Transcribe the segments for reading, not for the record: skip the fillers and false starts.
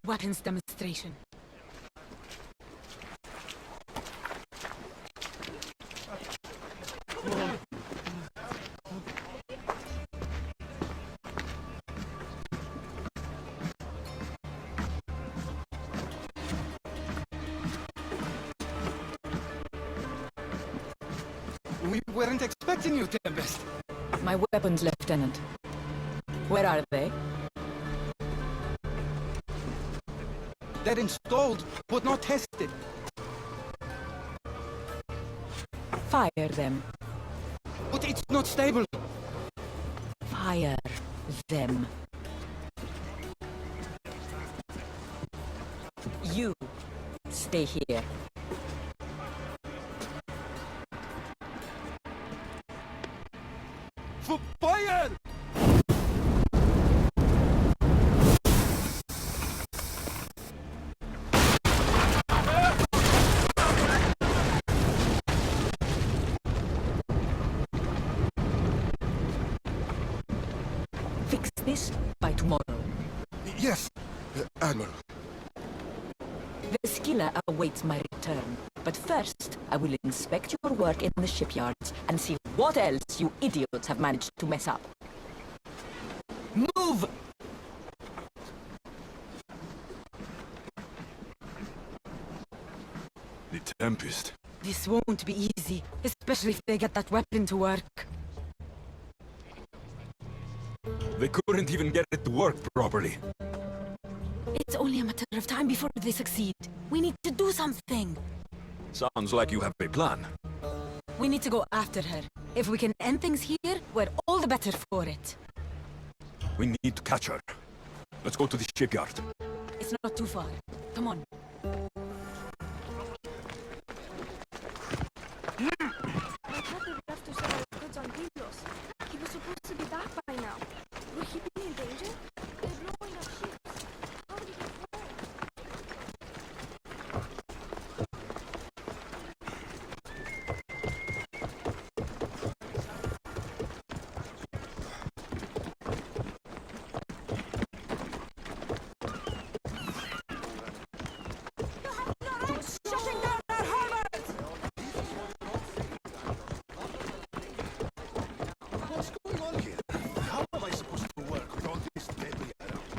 weapons demonstration. We weren't expecting you, Tempest. My weapons, Lieutenant. Where are they? They're installed, but not tested. Fire them. But it's not stable. Fire them. You stay here. Fire! Fix this by tomorrow. Yes, Admiral. The skiller awaits my return. But first, I will inspect your work in the shipyards and see what else you idiots have managed to mess up. Move! The Tempest. This won't be easy, especially if they get that weapon to work. They couldn't even get it to work properly. It's only a matter of time before they succeed. We need to do something. Sounds like you have a plan. We need to go after her. If we can end things here, we're all the better for it. We need to catch her. Let's go to the shipyard. It's not too far. Come on. My brother left to sell our goods on Helios. He was supposed to be back by now. Would he be in danger? They're blowing up ships. How did he fall? Shutting down their harbors! What's going on here? How am I supposed to work with all this debris around?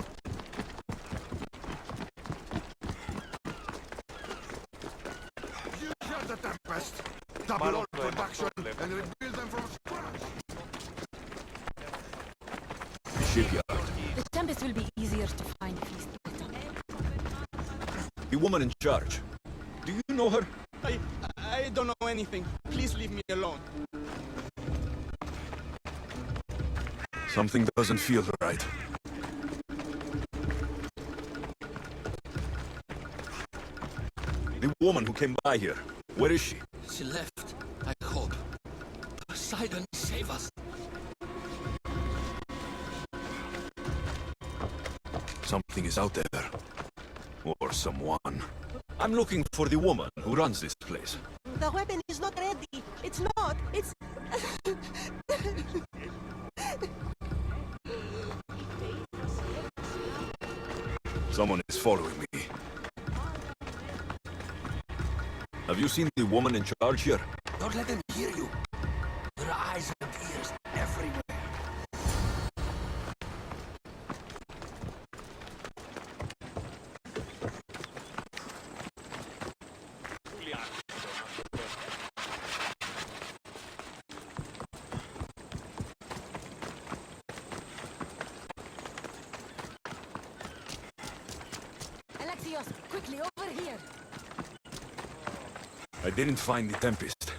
You shut the Tempest! Double all production and rebuild them from scratch! The shipyard. The Tempest will be easier to find if he's split up. The woman in charge. Do you know her? I don't know anything. Please leave me alone. Something doesn't feel right. The woman who came by here, where is she? She left, I hope. Poseidon, save us. Something is out there. Or someone. I'm looking for the woman who runs this place. The weapon is not ready. It's not. It's... Someone is following me. Have you seen the woman in charge here? Don't let them hear you. There are eyes and ears everywhere. Alexios, quickly, over here! I didn't find the Tempest.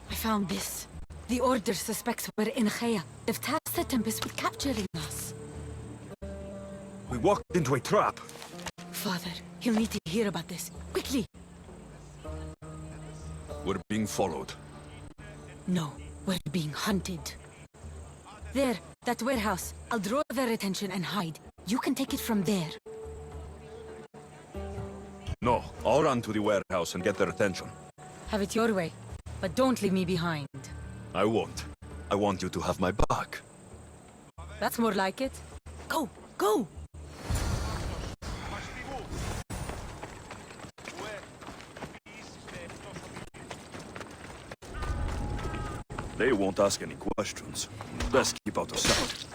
I found this. The Order suspects we're in Achaia. They've tasked the Tempest with capturing us. We walked into a trap. Father, he'll need to hear about this. Quickly! We're being followed. No, we're being hunted. There, that warehouse. I'll draw their attention and hide. You can take it from there. No, I'll run to the warehouse and get their attention. Have it your way, but don't leave me behind. I won't. I want you to have my back. That's more like it. Go, go! They won't ask any questions. Best keep out of sight.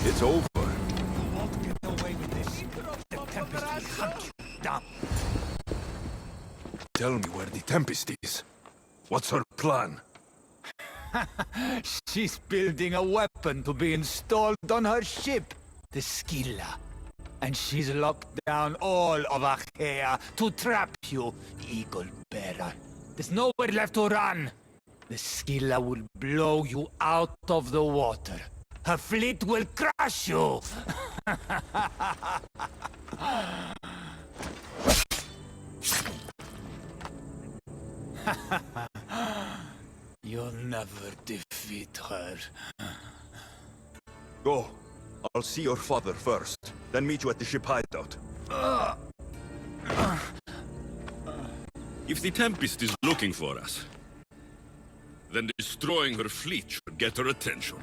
It's over. You won't get away with this. The Tempest will hunt you down. Tell me where the Tempest is. What's her plan? She's building a weapon to be installed on her ship, the Scylla. And she's locked down all of Achaea to trap you, Eagle Bearer. There's nowhere left to run. The Scylla will blow you out of the water. Her fleet will crush you! You'll never defeat her. Go. I'll see your father first, then meet you at the ship hideout. If the Tempest is looking for us, then destroying her fleet should get her attention.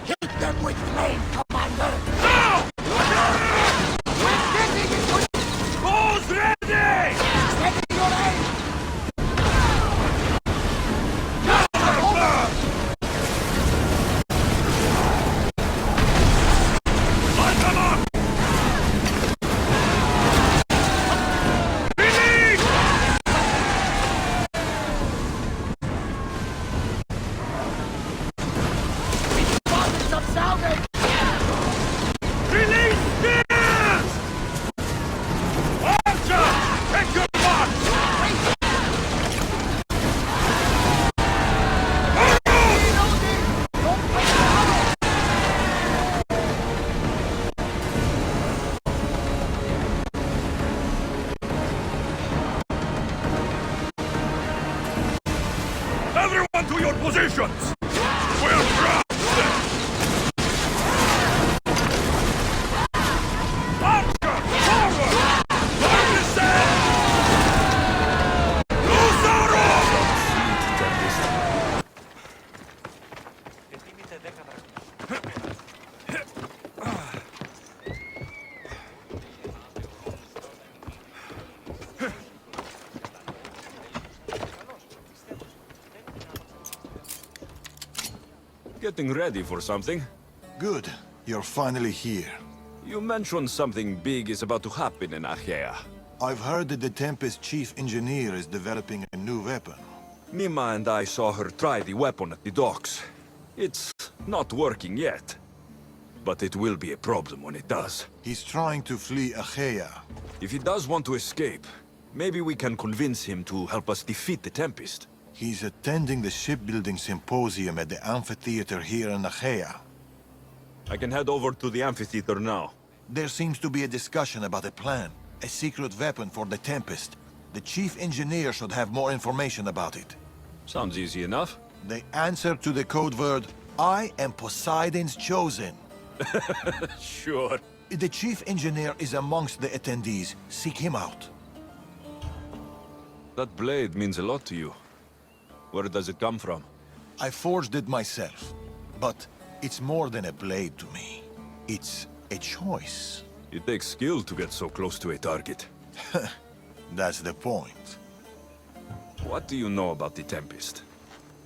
Hit them with flame, Commander! Who's ready? Steady your aim! Light them up! Release spears! Archer! Take your mark! Everyone to your positions! We'll drop them! Archer! Forward! Like this said! Loose arrows! Getting ready for something? Good. You're finally here. You mentioned something big is about to happen in Achaea. I've heard that the Tempest chief engineer is developing a new weapon. Nima and I saw her try the weapon at the docks. It's not working yet. But it will be a problem when it does. He's trying to flee Achaea. If he does want to escape, maybe we can convince him to help us defeat the Tempest. He's attending the shipbuilding symposium at the amphitheater here in Achaea. I can head over to the amphitheater now. There seems to be a discussion about a plan. A secret weapon for the Tempest. The chief engineer should have more information about it. Sounds easy enough. The answer to the code word, I am Poseidon's chosen. Sure. The chief engineer is amongst the attendees. Seek him out. That blade means a lot to you. Where does it come from? I forged it myself. But it's more than a blade to me. It's a choice. It takes skill to get so close to a target. That's the point. What do you know about the Tempest?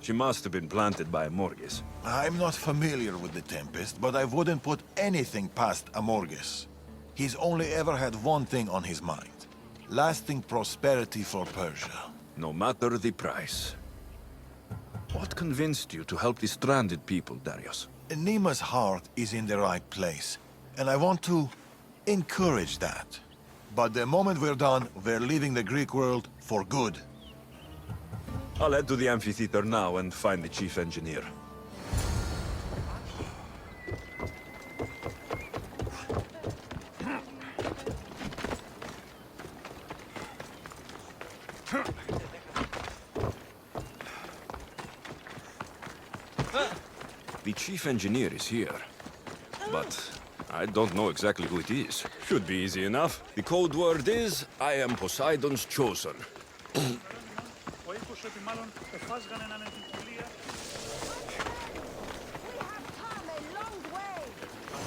She must have been planted by Amorges. I'm not familiar with the Tempest, but I wouldn't put anything past Amorges. He's only ever had one thing on his mind. Lasting prosperity for Persia. No matter the price. What convinced you to help the stranded people, Darius? Nima's heart is in the right place, and I want to encourage that. But the moment we're done, we're leaving the Greek world for good. I'll head to the amphitheater now and find the chief engineer. The chief engineer is here, but I don't know exactly who it is. Should be easy enough. The code word is, I am Poseidon's chosen.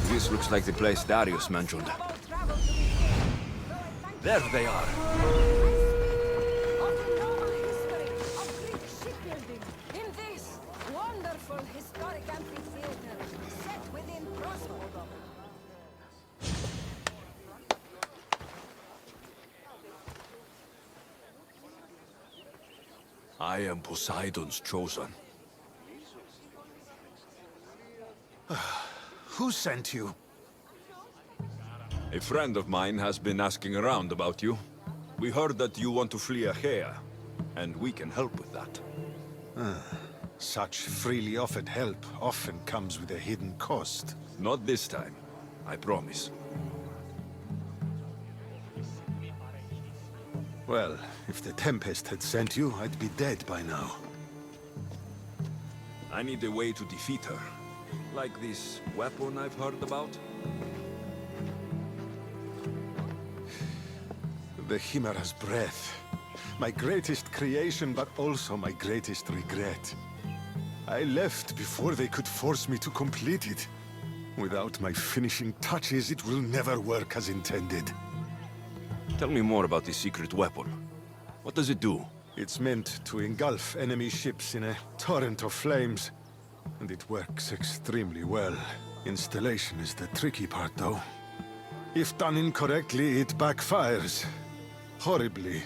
This looks like the place Darius mentioned. There they are. I am Poseidon's chosen. Who sent you? A friend of mine has been asking around about you. We heard that you want to flee Achaea, and we can help with that. Such freely offered help often comes with a hidden cost. Not this time, I promise. Well, if the Tempest had sent you, I'd be dead by now. I need a way to defeat her. Like this weapon I've heard about? The Chimera's breath. My greatest creation, but also my greatest regret. I left before they could force me to complete it. Without my finishing touches, it will never work as intended. Tell me more about this secret weapon. What does it do? It's meant to engulf enemy ships in a torrent of flames. And it works extremely well. Installation is the tricky part, though. If done incorrectly, it backfires. Horribly.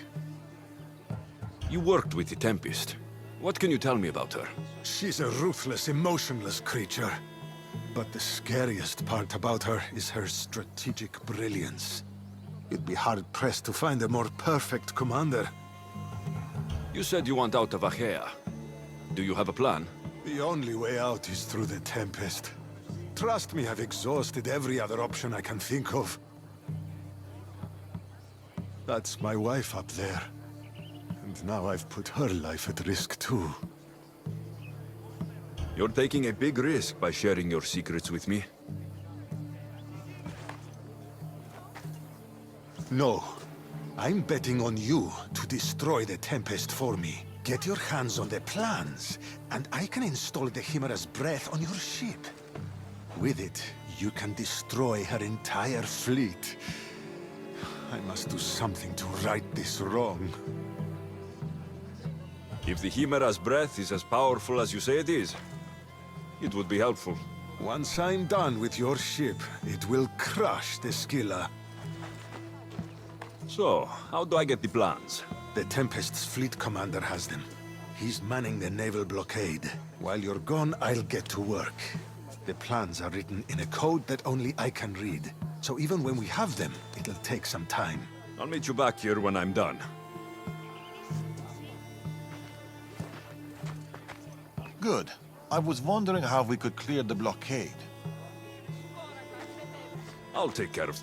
You worked with the Tempest. What can you tell me about her? She's a ruthless, emotionless creature. But the scariest part about her is her strategic brilliance. You'd be hard-pressed to find a more perfect commander. You said you want out of Achaea. Do you have a plan? The only way out is through the Tempest. Trust me, I've exhausted every other option I can think of. That's my wife up there. And now I've put her life at risk too. You're taking a big risk by sharing your secrets with me. No. I'm betting on you to destroy the Tempest for me. Get your hands on the plans, and I can install the Chimera's breath on your ship. With it, you can destroy her entire fleet. I must do something to right this wrong. If the Chimera's breath is as powerful as you say it is, it would be helpful. Once I'm done with your ship, it will crush the Scylla. So, how do I get the plans? The Tempest's fleet commander has them. He's manning the naval blockade. While you're gone, I'll get to work. The plans are written in a code that only I can read. So even when we have them, it'll take some time. I'll meet you back here when I'm done. Good. I was wondering how we could clear the blockade. I'll take care of...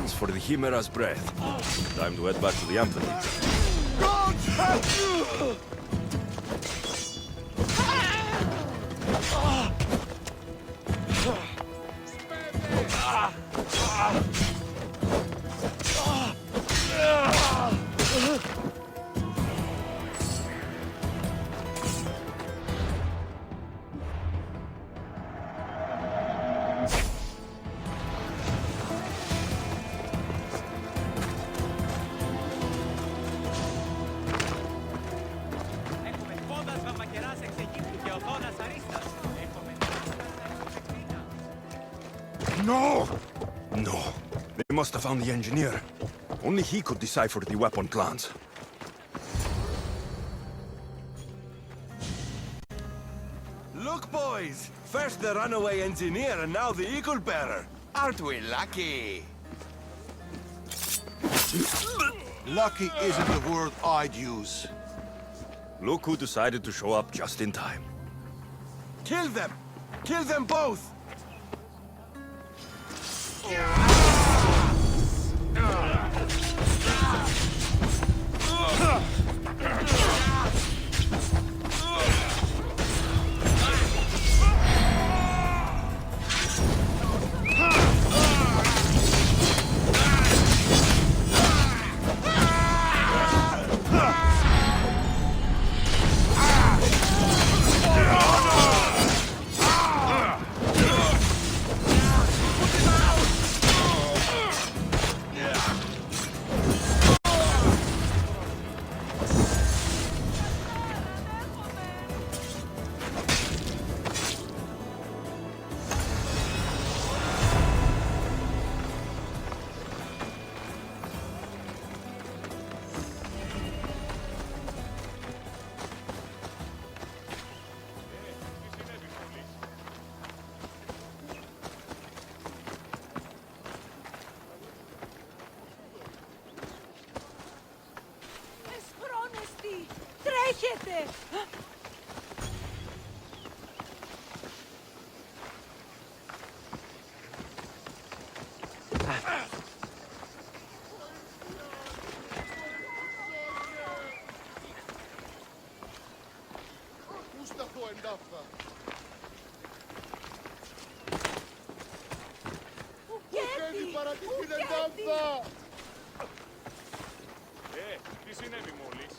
plans for the Chimera's breath. Time to head back to the amphitheater. No! No. They must have found the engineer. Only he could decipher the weapon plans. Look, boys! First the runaway engineer and now the eagle bearer. Aren't we lucky? Lucky isn't the word I'd use. Look who decided to show up just in time. Kill them! Kill them both! Τρέχετε! Τι συνέβη μόλις?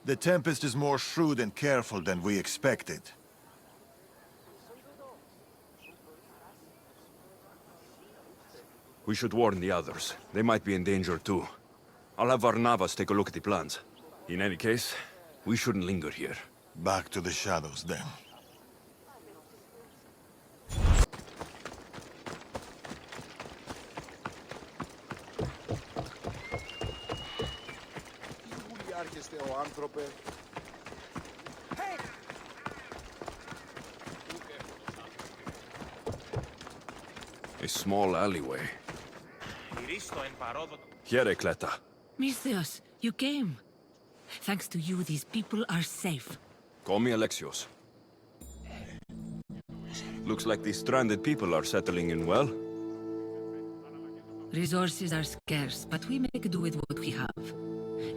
The Tempest is more shrewd and careful than we expected. We should warn the others. They might be in danger too. I'll have Varnavas take a look at the plans. In any case, we shouldn't linger here. Back to the shadows, then. A small alleyway. Here, Cleta. Misthios, you came. Thanks to you, these people are safe. Call me Alexios. Looks like these stranded people are settling in well. Resources are scarce, but we make do with what we have.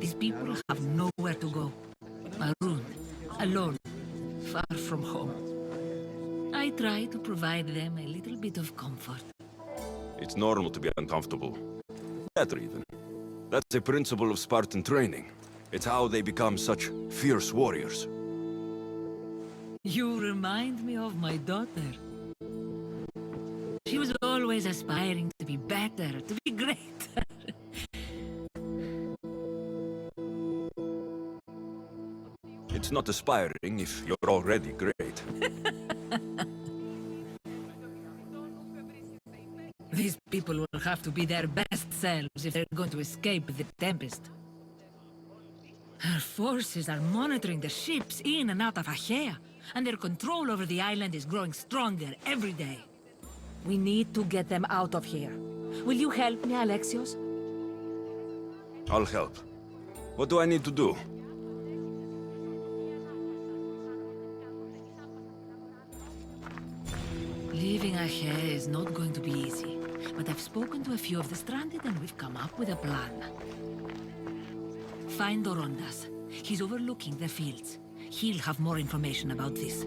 These people have nowhere to go. Marooned, alone, far from home. I try to provide them a little bit of comfort. It's normal to be uncomfortable. Better even. That's a principle of Spartan training. It's how they become such fierce warriors. You remind me of my daughter. She was always aspiring to be better, to be greater. It's not aspiring if you're already great. These people will have to be their best selves if they're going to escape the Tempest. Our forces are monitoring the ships in and out of Achaea, and their control over the island is growing stronger every day. We need to get them out of here. Will you help me, Alexios? I'll help. What do I need to do? Leaving Achaea is not going to be easy, but I've spoken to a few of the stranded and we've come up with a plan. Find Dorondas. He's overlooking the fields. He'll have more information about this.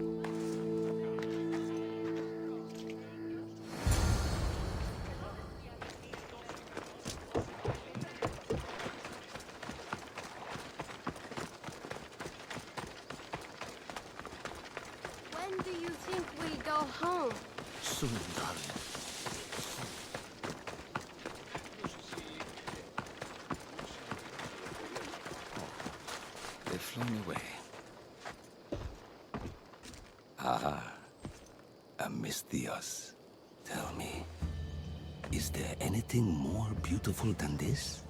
When do you think we'll go home? Soon, darling. They've flown away. Alexios, tell me, is there anything more beautiful than this?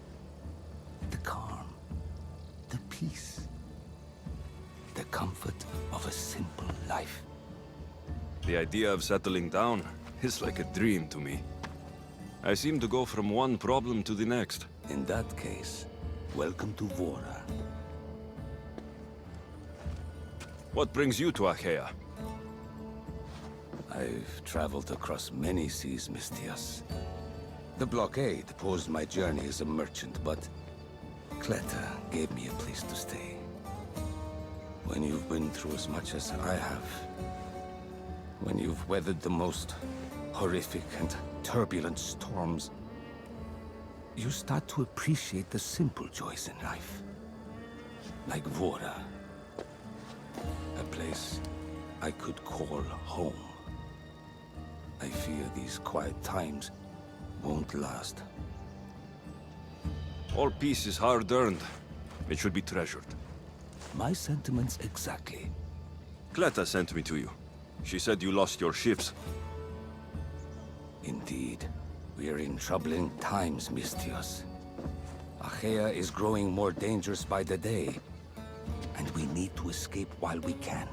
The calm, the peace, the comfort of a simple life. The idea of settling down is like a dream to me. I seem to go from one problem to the next. In that case, welcome to Vora. What brings you to Achaea? I've traveled across many seas, Mistios. The blockade posed my journey as a merchant, but Cleta gave me a place to stay. When you've been through as much as I have, when you've weathered the most horrific and turbulent storms, you start to appreciate the simple joys in life. Like Vora. A place I could call home. I fear these quiet times won't last. All peace is hard-earned. It should be treasured. My sentiments exactly. Cleta sent me to you. She said you lost your ships. Indeed. We are in troubling times, Mistios. Achaea is growing more dangerous by the day, and we need to escape while we can.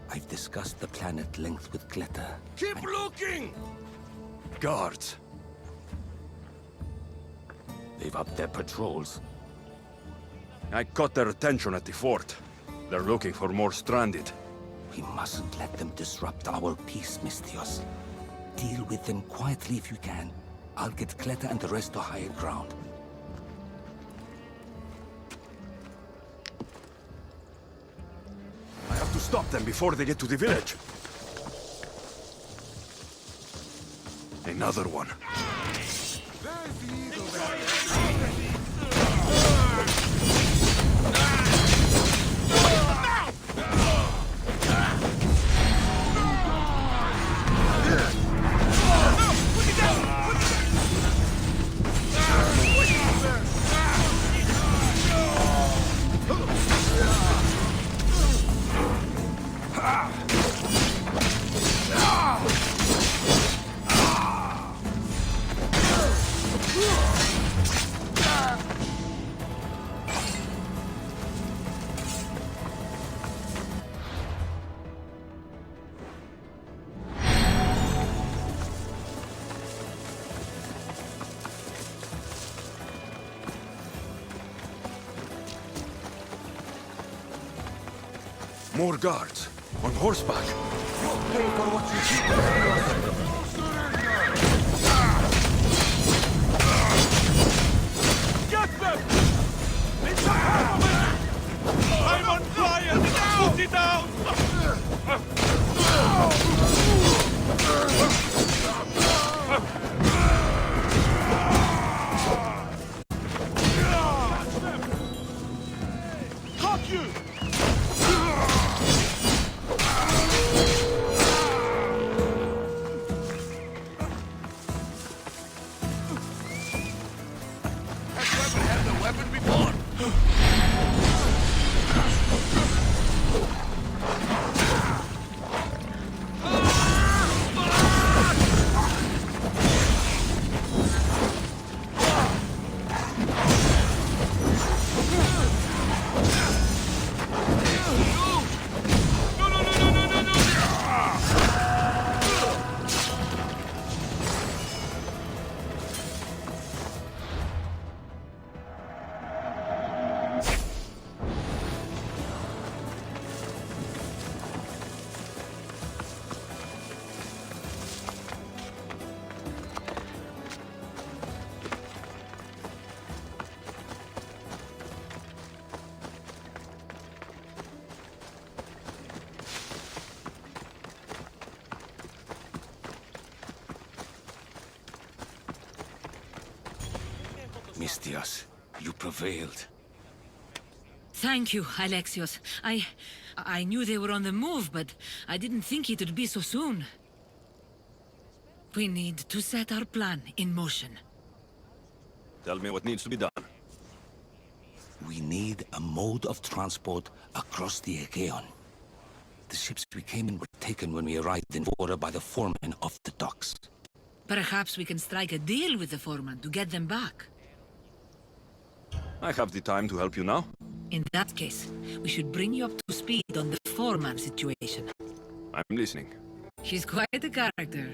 I've discussed the plan at length with Cleta. Keep looking! Guards. They've upped their patrols. I caught their attention at the fort. They're looking for more stranded. We mustn't let them disrupt our peace, Mistios. Deal with them quietly if you can. I'll get Cleta and the rest to higher ground. I have to stop them before they get to the village. Another one. More guards, on horseback. Pay for what you do. Get them! It's a hammer! I'm on fire! Put it down! Got you! Mistios. You prevailed. Thank you, Alexios. I knew they were on the move, but I didn't think it would be so soon. We need to set our plan in motion. Tell me what needs to be done. We need a mode of transport across the Aegean. The ships we came in were taken when we arrived in Vora by the foreman of the docks. Perhaps we can strike a deal with the foreman to get them back. I have the time to help you now. In that case, we should bring you up to speed on the foreman situation. I'm listening. He's quite a character.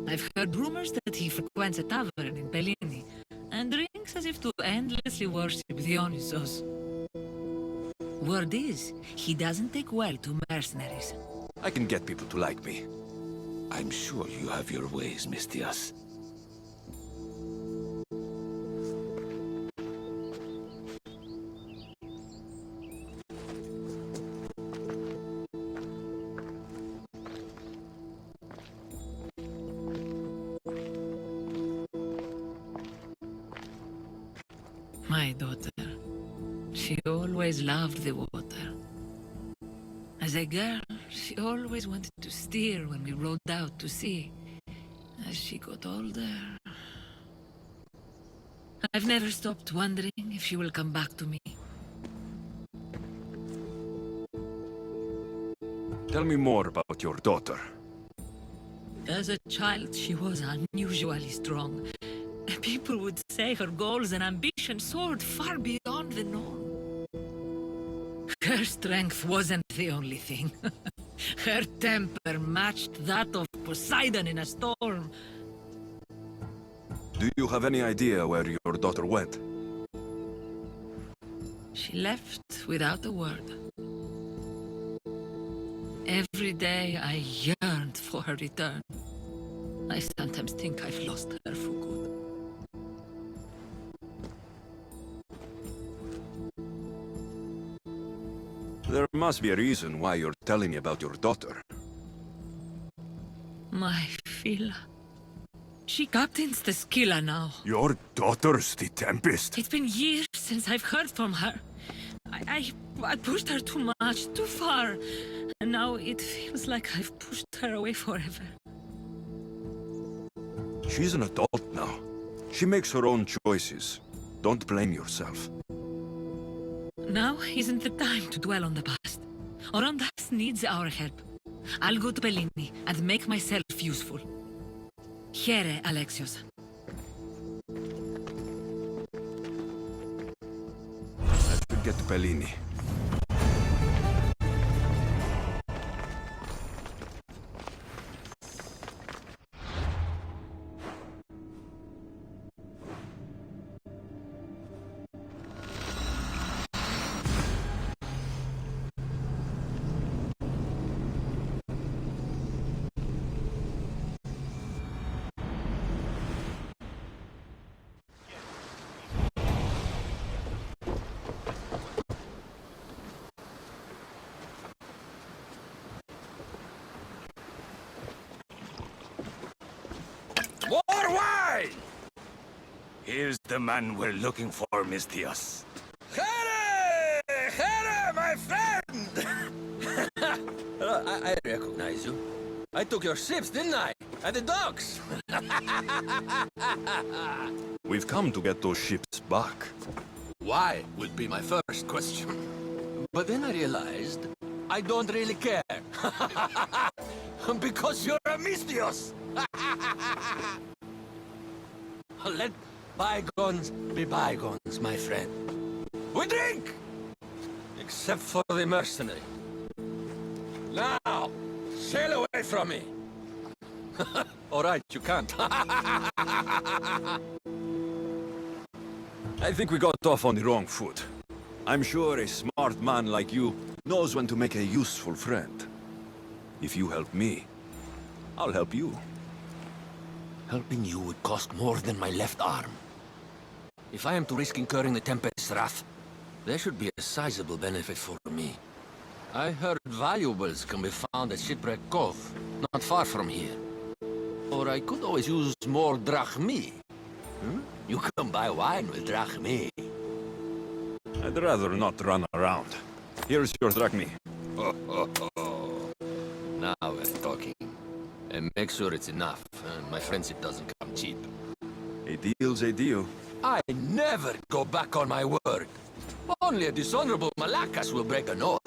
I've heard rumors that he frequents a tavern in Bellini, and drinks as if to endlessly worship Dionysos. Word is, he doesn't take well to mercenaries. I can get people to like me. I'm sure you have your ways, Mistios. My daughter. She always loved the water. As a girl, she always wanted to steer when we rowed out to sea. As she got older... I've never stopped wondering if she will come back to me. Tell me more about your daughter. As a child, she was unusually strong. People would say her goals and ambitions soared far beyond the norm. Her strength wasn't the only thing. Her temper matched that of Poseidon in a storm. Do you have any idea where your daughter went? She left without a word. Every day I yearned for her return. I sometimes think I've lost her for good. There must be a reason why you're telling me about your daughter. My Phila. She captains the Scylla now. Your daughter's the Tempest? It's been years since I've heard from her. I pushed her too much, too far. And now it feels like I've pushed her away forever. She's an adult now. She makes her own choices. Don't blame yourself. Now isn't the time to dwell on the past. Orondas needs our help. I'll go to Bellini and make myself useful. Here, Alexios. I should get to Bellini. More wine! Here's the man we're looking for, Mistios. Here! Here, my friend! I recognize you. I took your ships, didn't I? At the docks! We've come to get those ships back. Why would be my first question. But then I realized I don't really care. Because you're a Mistios! Let bygones be bygones, my friend. We drink! Except for the mercenary. Now, sail away from me. All right, you can't. I think we got off on the wrong foot. I'm sure a smart man like you knows when to make a useful friend. If you help me, I'll help you. Helping you would cost more than my left arm. If I am to risk incurring the Tempest's wrath, there should be a sizable benefit for me. I heard valuables can be found at Shipwreck Cove, not far from here. Or I could always use more drachmi. You can buy wine with drachmi. I'd rather not run around. Here's your drachmi. Now we're talking. And make sure it's enough. My friendship doesn't come cheap. A deal's a deal. I never go back on my word. Only a dishonorable Malakas will break an oath.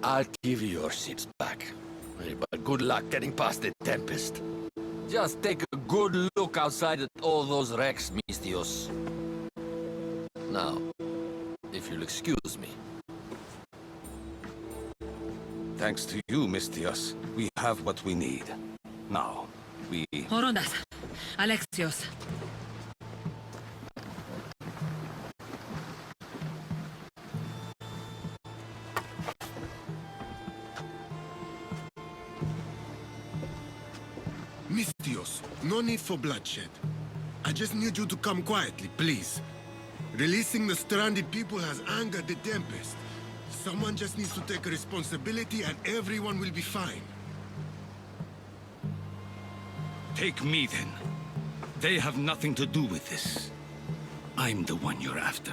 I'll give you your ships back. But good luck getting past the Tempest. Just take a good look outside at all those wrecks, Mistios. Now, if you'll excuse me. Thanks to you, Mistios, we have what we need. Now, we... Horondas. Alexios. Mistios, no need for bloodshed. I just need you to come quietly, please. Releasing the stranded people has angered the Tempest. Someone just needs to take responsibility and everyone will be fine. Take me then. They have nothing to do with this. I'm the one you're after.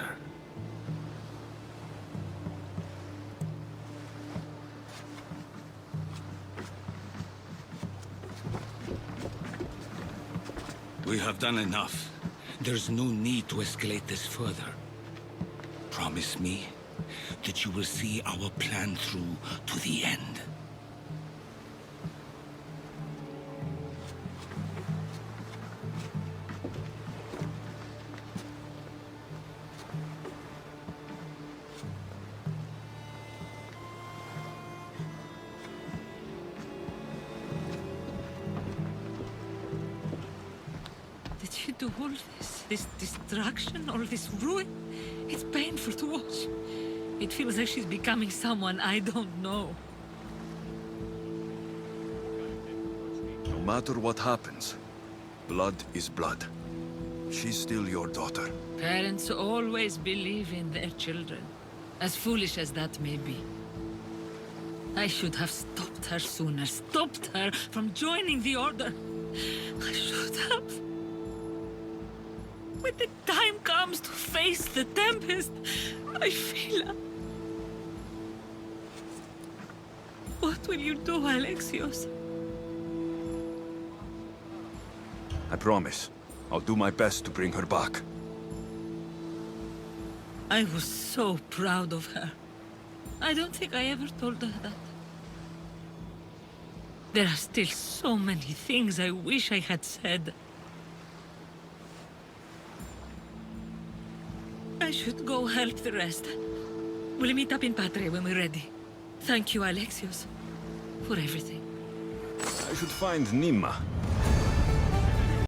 We have done enough. There's no need to escalate this further. Promise me that you will see our plan through to the end. Did you do all this? This destruction, all this ruin? It's painful to watch. It feels like she's becoming someone I don't know. No matter what happens, blood is blood. She's still your daughter. Parents always believe in their children, as foolish as that may be. I should have stopped her sooner, stopped her from joining the Order. I should have. When the time comes to face the Tempest, I feel... What will you do, Alexios? I promise. I'll do my best to bring her back. I was so proud of her. I don't think I ever told her that. There are still so many things I wish I had said. I should go help the rest. We'll meet up in Patre when we're ready. Thank you, Alexios, for everything. I should find Nima.